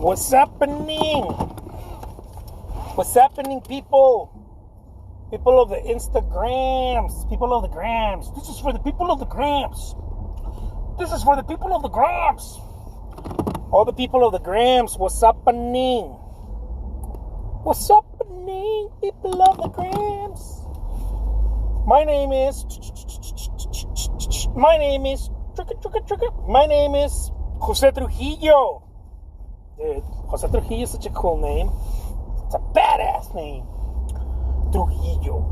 What's happening? What's happening, people? People of the Instagrams. People of the grams. This is for the people of the grams. This is for the people of the grams. All the people of the grams. What's happening? What's happening, people of the grams? My name is Jose Trujillo. Dude, Jose Trujillo is such a cool name. It's a badass name. Trujillo.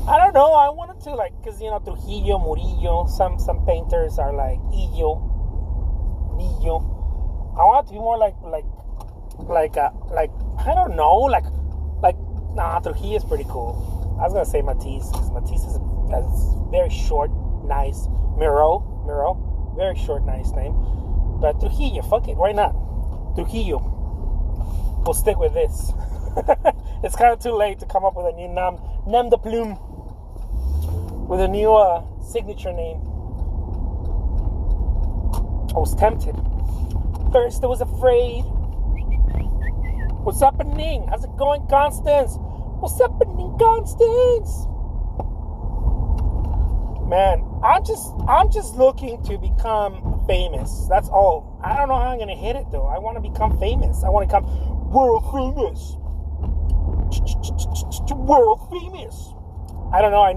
I don't know. I wanted to because Trujillo, Murillo. Some painters are like Illo, Nillo. I want it to be more like I don't know, Trujillo is pretty cool. I was gonna say Matisse because Matisse is very short, nice. Miro, very short, nice name. But Trujillo, fuck it, why not? Trujillo. We'll stick with this. It's kind of too late to come up with a new nom de plume, with a new signature name. I was tempted. First I was afraid. What's happening? How's it going, Constance? What's happening, Constance? Man, I'm just looking to become famous. That's all. I don't know how I'm gonna hit it though. I want to become famous. I want to become world famous. World famous. I don't know. I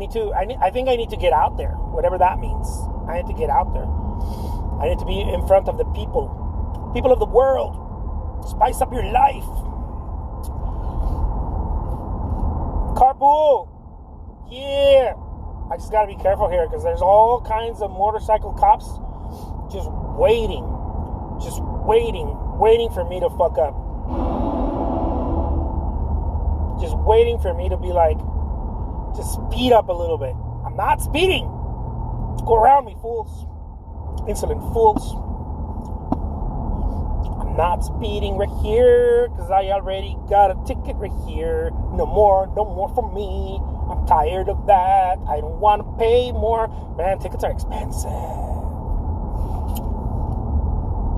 think I need to get out there. Whatever that means. I need to get out there. I need to be in front of the people of the world. Spice up your life. Carpool. Yeah. I just gotta be careful here because there's all kinds of motorcycle cops just waiting for me to fuck up. Just waiting for me to be like, just speed up a little bit. I'm not speeding. Go around me, fools. Insolent fools. I'm not speeding right here because I already got a ticket right here. No more for me. I'm tired of that. I don't want to pay more. Man, tickets are expensive.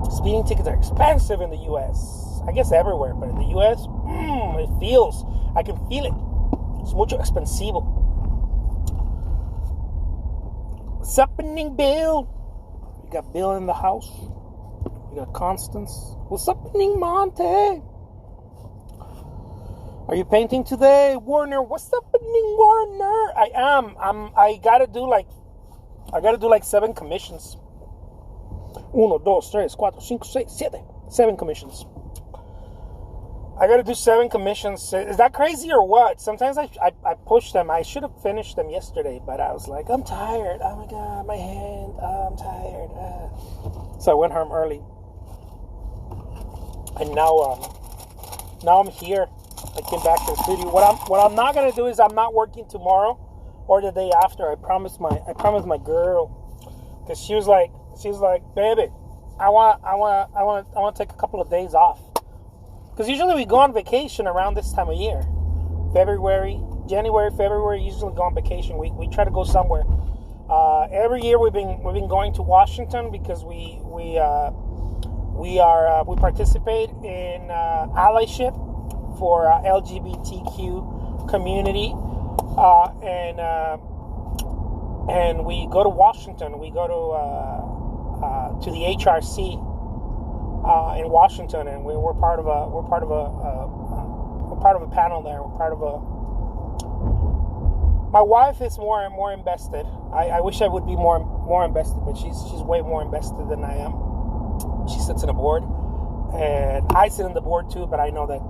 Speeding tickets are expensive in the U.S. I guess everywhere, but in the U.S., I can feel it. It's mucho expensivo. What's happening, Bill? We got Bill in the house. We got Constance. What's happening, Monte? Are you painting today, Warner? What's happening, Warner? I am. I gotta do like 7 commissions. 1, 2, 3, 4, 5, 6, 7. 7 commissions. I gotta do 7 commissions. Is that crazy or what? Sometimes I push them. I should have finished them yesterday, but I was like, I'm tired. Oh my god, my hand. I'm tired. So I went home early. And now I'm here. I came back to the studio. What I'm not gonna do is I'm not working tomorrow or the day after. I promised my girl, because she was like, baby, I want to take a couple of days off. Because usually we go on vacation around this time of year. January, February, usually go on vacation. We try to go somewhere. Every year we've been going to Washington because we participate in allyship for LGBTQ community, and we go to Washington. We go to the HRC in Washington, and we're part of a panel there. We're part of a. My wife is more invested. I wish I would be more invested, but she's way more invested than I am. She sits in a board, and I sit in the board too. But I know that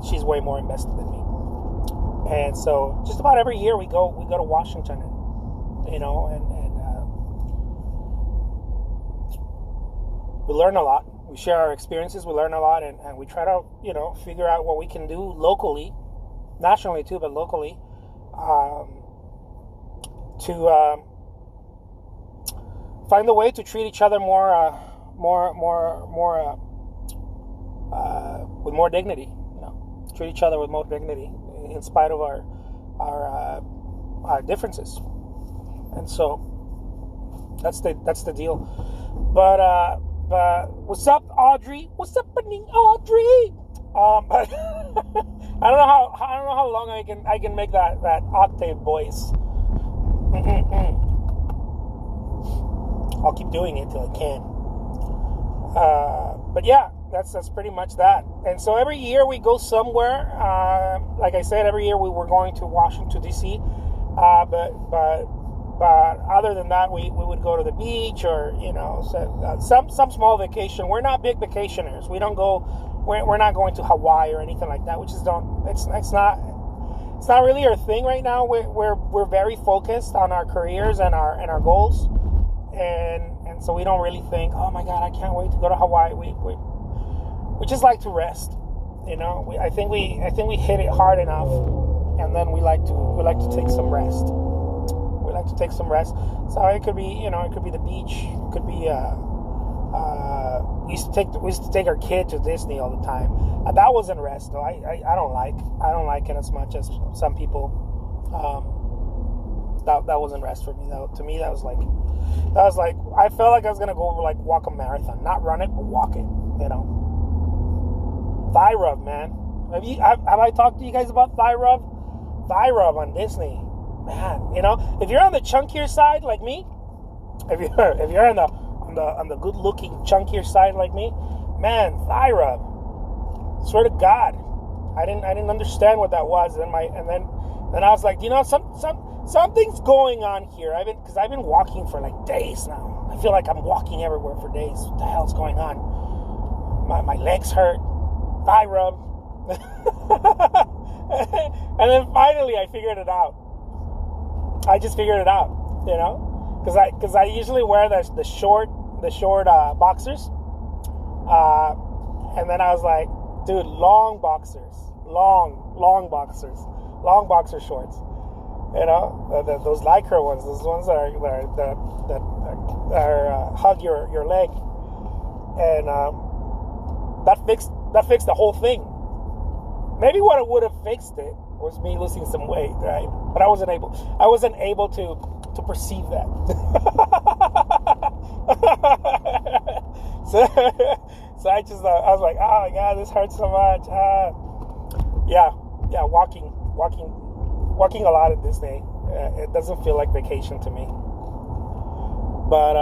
she's way more invested than me. And so, just about every year we go to Washington, and we learn a lot. We share our experiences. We learn a lot, and we try to figure out what we can do locally, nationally too, but locally. To find a way to treat each other more with more dignity. Treat each other with more dignity in spite of our differences. And so that's the deal. But what's up, Audrey? What's happening, Audrey? But I don't know how long I can make that octave voice. I'll keep doing it till I can. But yeah, that's pretty much that. And so every year we go somewhere. Like I said, every year we were going to Washington D.C. But other than that, we would go to the beach or some small vacation. We're not big vacationers. We don't go. We're not going to Hawaii or anything like that. We just don't. It's not really our thing right now. We're very focused on our careers and our goals, and so we don't really think, oh my God, I can't wait to go to Hawaii. We just like to rest. I think we hit it hard enough, and then we like to take some rest. We like to take some rest. So it could be the beach. It could be we used to take our kid to Disney all the time. That wasn't rest though. I don't like it as much as some people. That wasn't rest for me though. To me, that was like I felt like I was gonna go walk a marathon, not run it, but walk it. Thigh rub, man. Have I talked to you guys about thigh rub? Thigh rub on Disney, man. If you're on the chunkier side like me, if you're on the good-looking chunkier side like me, man, thigh rub. Swear to God, I didn't understand what that was. And then I was like, something's going on here. Because I've been walking for like days now. I feel like I'm walking everywhere for days. What the hell's going on? My legs hurt. Thigh rub. And then finally I figured it out. I just figured it out, because I usually wear the short boxers, and then I was like, dude, long boxer shorts, those lycra ones, those ones that are hug your leg, and that fixed the whole thing. Maybe what would have fixed it was me losing some weight, right? But I wasn't able to perceive that. so I was like, oh my God, this hurts so much. Yeah, walking a lot at Disney. It doesn't feel like vacation to me. But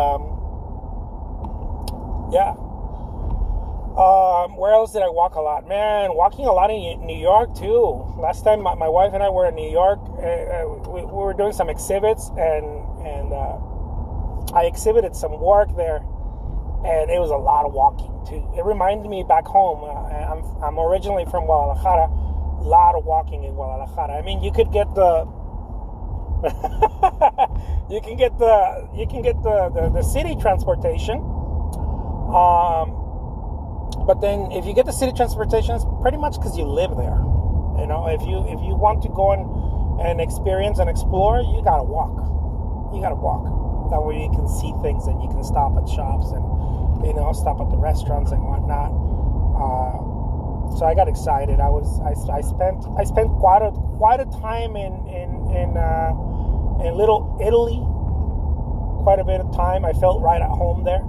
yeah. Where else did I walk a lot? Man, walking a lot in New York too. Last time my wife and I were in New York, we were doing some exhibits, and I exhibited some work there, and it was a lot of walking too. It reminded me back home. I'm originally from Guadalajara. A lot of walking in Guadalajara. I mean, you could get the city transportation. But then if you get the city transportation, it's pretty much because you live there. If you want to go and experience and explore, you gotta walk. That way you can see things, and you can stop at shops and stop at the restaurants and whatnot. So I got excited. I spent quite a time in Little Italy. Quite a bit of time. I felt right at home there.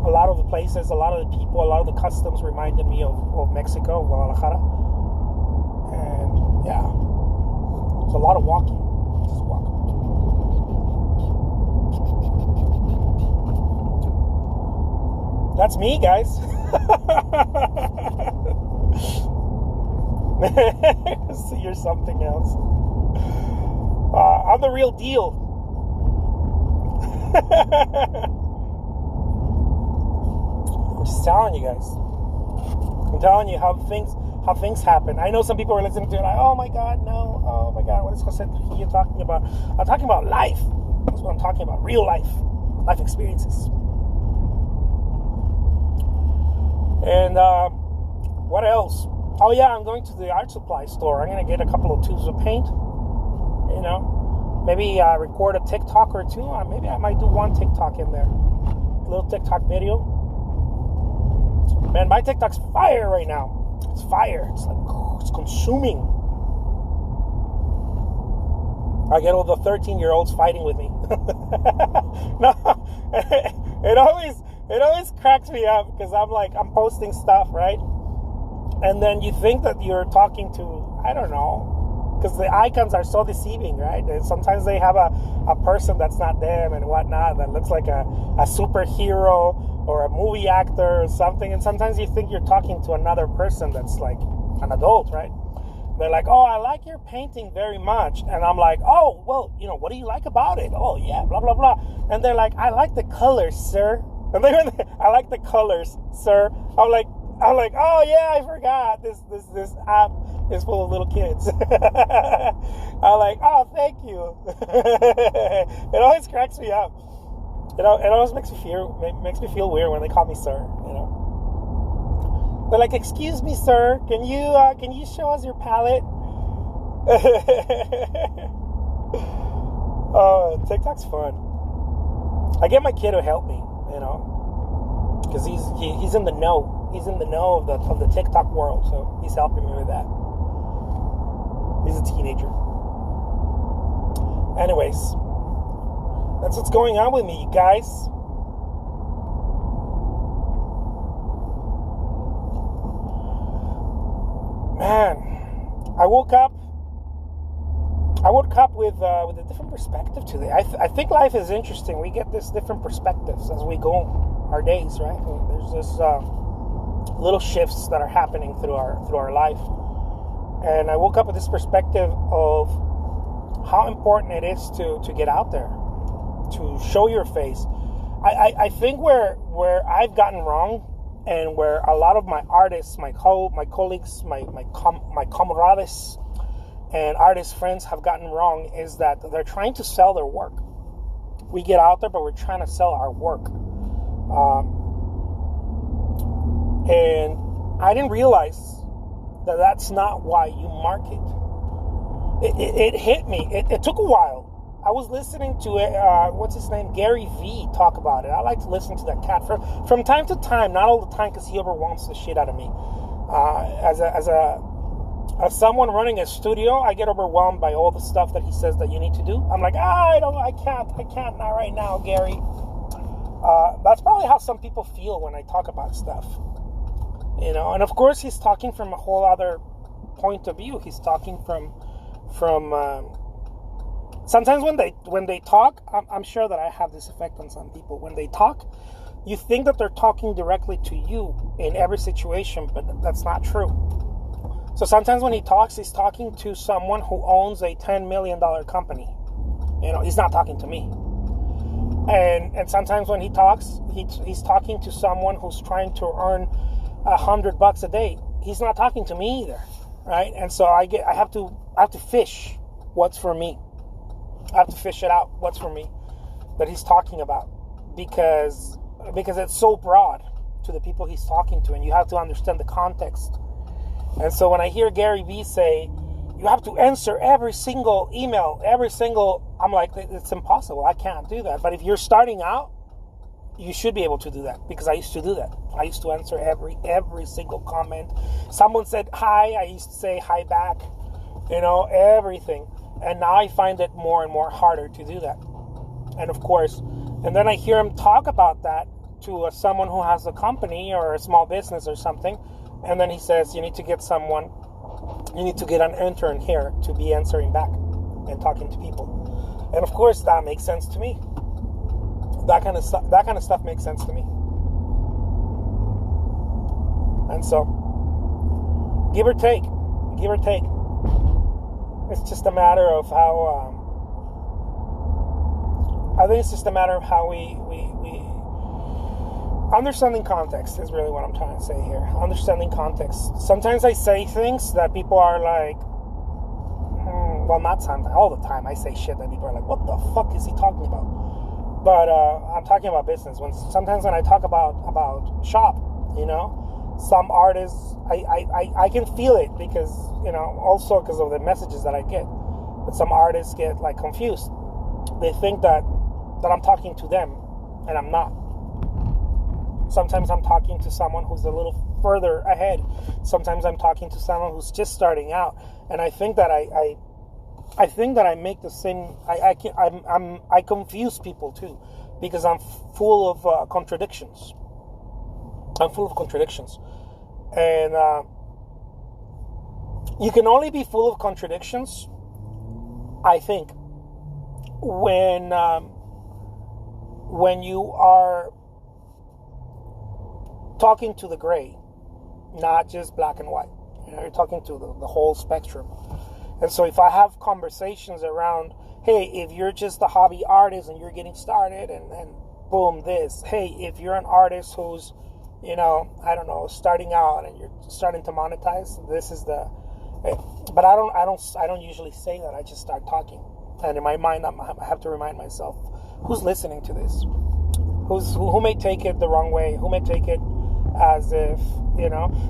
A lot of the places, a lot of the people, a lot of the customs reminded me of Mexico, Guadalajara. And yeah, it's a lot of walking. Just walk. That's me, guys. So you're something else. I'm the real deal. I'm just telling you guys. I'm telling you how things happen. I know some people are listening to it like, oh my God, no. Oh my God, what is Jose Trujillo talking about? I'm talking about life. That's what I'm talking about. Real life experiences. And what else? Oh yeah, I'm going to the art supply store. I'm gonna get a couple of tubes of paint. Maybe record a TikTok or two. Maybe I might do one TikTok in there. A little TikTok video. Man, my TikTok's fire right now. It's fire. It's like, it's consuming. I get all the 13-year-olds fighting with me. No, it always cracks me up because I'm posting stuff, right? And then you think that you're talking to, I don't know, because the icons are so deceiving, right? And sometimes they have a person that's not them and whatnot that looks like a superhero or a movie actor or something. And sometimes you think you're talking to another person that's like an adult, right? They're like, oh, I like your painting very much. And I'm like, oh, well, what do you like about it? Oh, yeah, blah, blah, blah. And they're like, I like the colors, sir. And I like the colors, sir. I'm like, oh yeah, I forgot. This app is full of little kids. I'm like, oh, thank you. It always cracks me up. It always makes me feel weird when they call me sir. They're like, excuse me, sir. Can you show us your palette? Oh, TikTok's fun. I get my kid to help me, because he's in the know. He's in the know of the TikTok world, so he's helping me with that. He's a teenager. Anyways, that's what's going on with me, you guys. Man, I woke up with a different perspective today. I think life is interesting. We get this different perspectives as we go our days, right? There's this little shifts that are happening through our life, and I woke up with this perspective of how important it is to get out there, to show your face. I think where I've gotten wrong, and where a lot of my artists, my colleagues, my camaradas and artist friends have gotten wrong, is that they're trying to sell their work. We get out there, but we're trying to sell our work. And I didn't realize that that's not why you market. It hit me. It took a while. I was listening to what's his name, Gary V, talk about it. I like to listen to that cat from time to time, not all the time, because he overwhelms the shit out of me. As someone running a studio, I get overwhelmed by all the stuff that he says that you need to do. I'm like, I can't, not right now, Gary. That's probably how some people feel when I talk about stuff. And of course he's talking from a whole other point of view. He's talking from sometimes when they talk, I'm sure that I have this effect on some people. When they talk, you think that they're talking directly to you in every situation, but that's not true. So sometimes when he talks, he's talking to someone who owns a $10 million company. He's not talking to me. And sometimes when he talks, he's talking to someone who's trying to earn $100 a day. He's not talking to me either, right? And so I have to fish what's for me. I have to fish it out what's for me that he's talking about, because it's so broad to the people he's talking to, and you have to understand the context. And so when I hear Gary Vee say, you have to answer every single email, I'm like, it's impossible. I can't do that. But if you're starting out, you should be able to do that, because I used to do that. I used to answer every single comment. Someone said hi, I used to say hi back, everything. And now I find it more and more harder to do that. And of course, and then I hear him talk about that to someone who has a company or a small business or something. And then he says, you need to get an intern here to be answering back and talking to people. And of course, that makes sense to me. That kind of stuff makes sense to me. And so, give or take. It's just a matter of how. I think it's just a matter of how we understanding context is really what I'm trying to say here. Understanding context. Sometimes I say things that people are like, well, not sometimes, all the time I say shit that people are like, what the fuck is he talking about? But I'm talking about business. Sometimes when I talk about shop, some artists, I can feel it because, also because of the messages that I get. But some artists get like confused. They think that I'm talking to them, and I'm not. Sometimes I'm talking to someone who's a little further ahead. Sometimes I'm talking to someone who's just starting out. And I think that I I think that I make the same. I confuse people too, because I'm full of contradictions. I'm full of contradictions, and you can only be full of contradictions, I think, when you are talking to the gray, not just black and white. You're talking to the whole spectrum. And so if I have conversations around, hey, if you're just a hobby artist and you're getting started, and boom, this. Hey, if you're an artist who's, I don't know, starting out and you're starting to monetize, this is the. But I don't usually say that. I just start talking, and in my mind, I have to remind myself, who's listening to this? Who may take it the wrong way? Who may take it as if,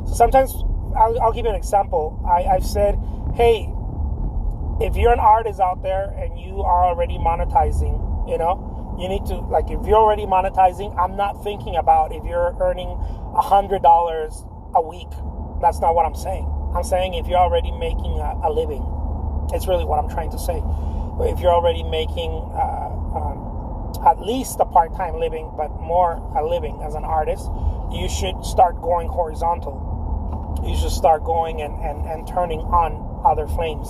So sometimes I'll give you an example. I've said, hey, if you're an artist out there and you are already monetizing, you need to, like, if you're already monetizing, I'm not thinking about if you're earning $100 a week. That's not what I'm saying. I'm saying if you're already making a living. It's really what I'm trying to say. If you're already making at least a part-time living, but more a living as an artist, you should start going horizontal. You should start going and turning on other flames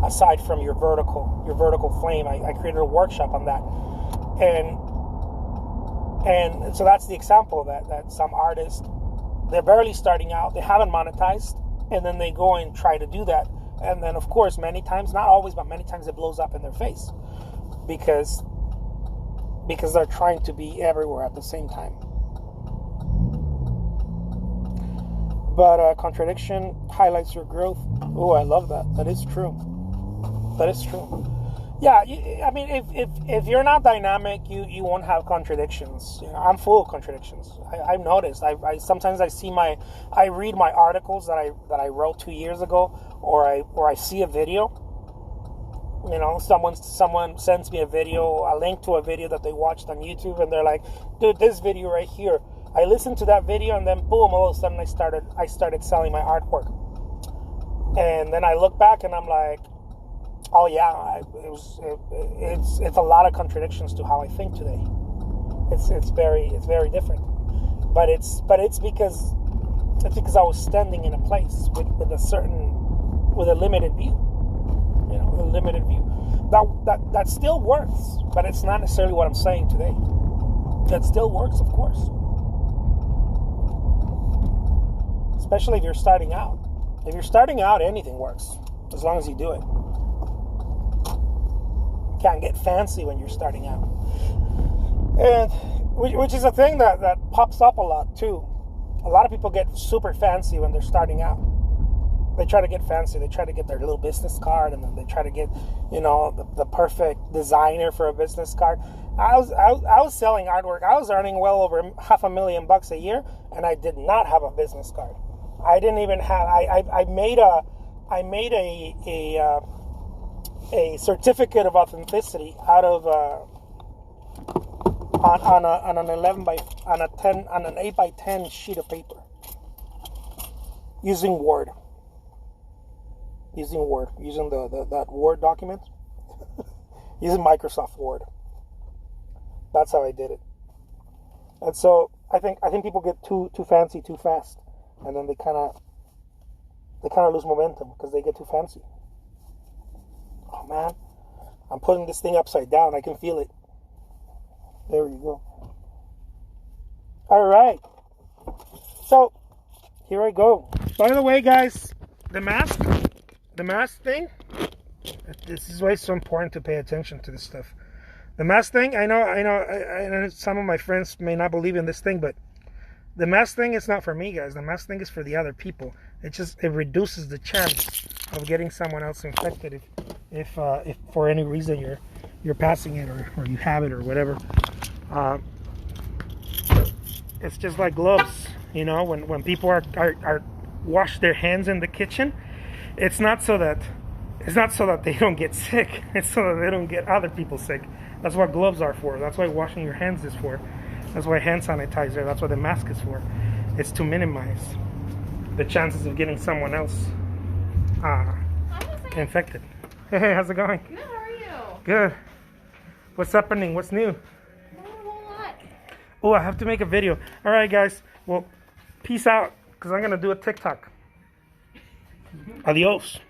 aside from your vertical flame. I created a workshop on that. And so that's the example that some artists, they're barely starting out, they haven't monetized, and then they go and try to do that. And then, of course, many times, not always, but many times it blows up in their face because they're trying to be everywhere at the same time. But contradiction highlights your growth. Oh, I love that. That is true. That is true. Yeah, I mean, if you're not dynamic, you won't have contradictions. I'm full of contradictions. I've noticed. I sometimes I read my articles that I wrote 2 years ago, or I see a video. Someone sends me a link to a video that they watched on YouTube, and they're like, dude, this video right here. I listened to that video, and then boom, all of a sudden I started selling my artwork. And then I look back and I'm like, oh yeah, it's a lot of contradictions to how I think today. It's very different. But it's because I was standing in a place with a limited view. A limited view. That still works, but it's not necessarily what I'm saying today. That still works, of course. Especially if you're starting out. If you're starting out, anything works, as long as you do it. You can't get fancy when you're starting out. And which is a thing that pops up a lot too. A lot of people get super fancy when they're starting out. They try to get fancy. They try to get their little business card, and then they try to get, the perfect designer for a business card. I was selling artwork. I was earning well over $500,000 a year, and I did not have a business card. I didn't even have. I made a certificate of authenticity out of on an 8x10 sheet of paper using Word. Using that Word document, using Microsoft Word. That's how I did it. And so I think people get too fancy too fast, and then they kind of lose momentum because they get too fancy. Oh man, I'm putting this thing upside down. I can feel it. There you go. All right. So here I go. By the way, guys, the mask thing, this is why it's so important to pay attention to this stuff. The mask thing, I know some of my friends may not believe in this thing, but the mask thing is not for me, guys. The mask thing is for the other people. It reduces the chance of getting someone else infected if for any reason you're passing it or you have it or whatever. It's just like gloves, when people are wash their hands in the kitchen. It's not so that they don't get sick. It's so that they don't get other people sick. That's what gloves are for. That's what washing your hands is for. That's why hand sanitizer. That's what the mask is for. It's to minimize the chances of getting someone else infected. Hey, how's it going? Good, how are you? Good. What's happening? What's new? Not a whole lot. Oh, I have to make a video. All right, guys. Well, peace out, because I'm going to do a TikTok. Adios.